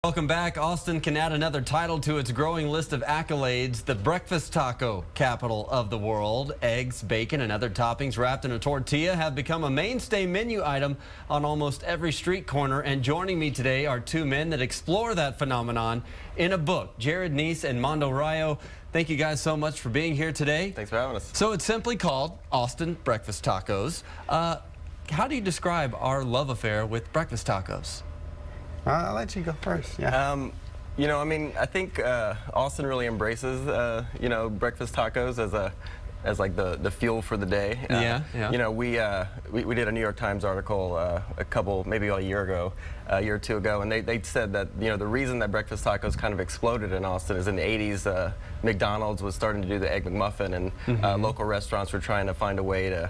Welcome back. Austin can add another title to its growing list of accolades. The breakfast taco capital of the world. Eggs, bacon, and other toppings wrapped in a tortilla have become a mainstay menu item on almost every street corner. And joining me today are two men that explore that phenomenon in a book. Jarod, Neece, and Mando, Rayo. Thank you guys so much for being here today. Thanks for having us. So it's simply called Austin Breakfast Tacos. How do you describe our love affair with breakfast tacos? I'll let you go first. Yeah. You know, I mean, I think Austin really embraces, you know, breakfast tacos as like the fuel for the day. Yeah. You know, we did a New York Times article maybe a year or two ago, and they said that, you know, the reason that breakfast tacos kind of exploded in Austin is in the 80s, McDonald's was starting to do the Egg McMuffin, and local restaurants were trying to find a way to,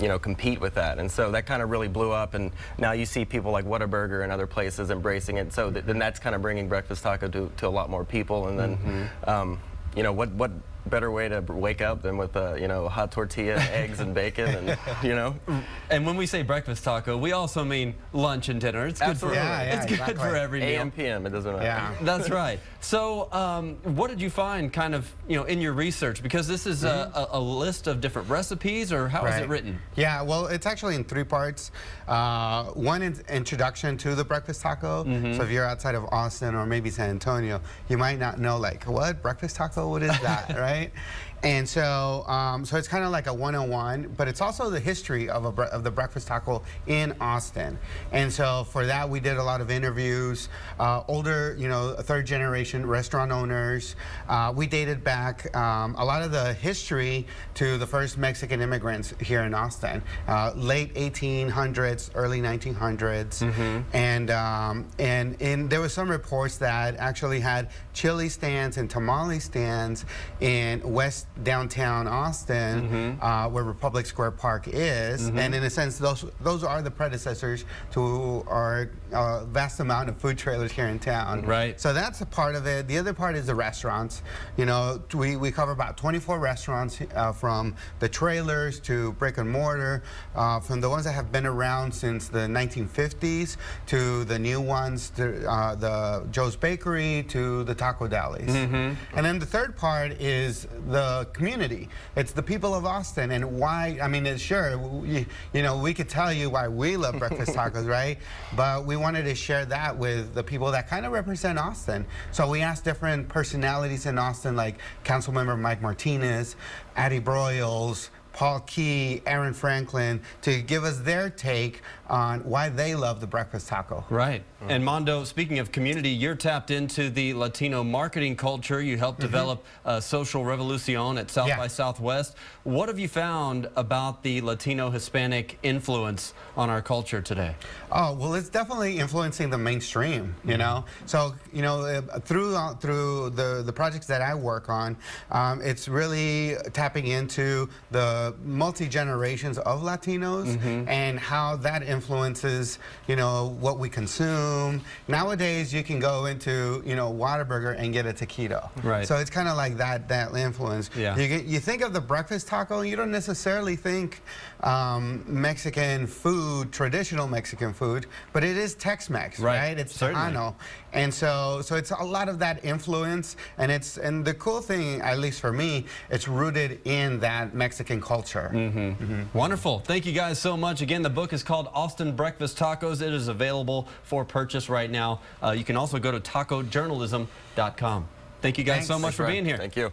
you know, compete with that. And so that kind of really blew up, and now you see people like Whataburger and other places embracing it. So then that's kind of bringing breakfast taco to a lot more people. And then, you know, what better way to wake up than with you know, hot tortilla, eggs, and bacon, and you know. And when we say breakfast taco, we also mean lunch and dinner. It's good for exactly. for every meal. AM, PM, it doesn't matter. Yeah. That's right. So, what did you find, kind of, you know, in your research? Because this is a list of different recipes, or how is it written? Yeah, well, it's actually in three parts. One is introduction to the breakfast taco. So if you're outside of Austin or maybe San Antonio, you might not know, like, what breakfast taco? What is that, right? And so, so it's kind of like a 101, but it's also the history of the breakfast taco in Austin. And so for that, we did a lot of interviews, older, you know, third-generation restaurant owners. We dated back a lot of the history to the first Mexican immigrants here in Austin, late 1800s, early 1900s, and there were some reports that actually had chili stands and tamale stands in West downtown Austin, where Republic Square Park is, and in a sense, those are the predecessors to our vast amount of food trailers here in town. Right. So that's a part of it. The other part is the restaurants. You know, we cover about 24 restaurants, from the trailers to brick and mortar, from the ones that have been around since the 1950s to the new ones, to the Joe's Bakery to the Taco Delis. And then the third part is the community. It's the people of Austin, and why. I mean, it's sure, you know, we could tell you why we love breakfast tacos, right? But we wanted to share that with the people that kind of represent Austin. So we asked different personalities in Austin, like Councilmember Mike Martinez, Addie Broyles, Paul Key, Aaron Franklin, to give us their take on why they love the breakfast taco. Right. And Mando, speaking of community, you're tapped into the Latino marketing culture. You helped develop Social Revolucion at South by Southwest. What have you found about the Latino Hispanic influence on our culture today? Oh, well, it's definitely influencing the mainstream, you know. So, you know, through the projects that I work on, it's really tapping into the multi-generations of Latinos and how that influences, you know, what we consume. Nowadays, you can go into, you know, Whataburger and get a taquito. Right. So it's kind of like that influence. Yeah. You think of the breakfast taco, you don't necessarily think Mexican food, traditional Mexican food, but it is Tex-Mex, right? It's Tejano. And so it's a lot of that influence, and the cool thing, at least for me, it's rooted in that Mexican culture. Wonderful. Thank you guys so much. Again, the book is called Austin Breakfast Tacos. It is available for purchase right now. You can also go to tacojournalism.com. Thank you guys so much for being here. Thank you.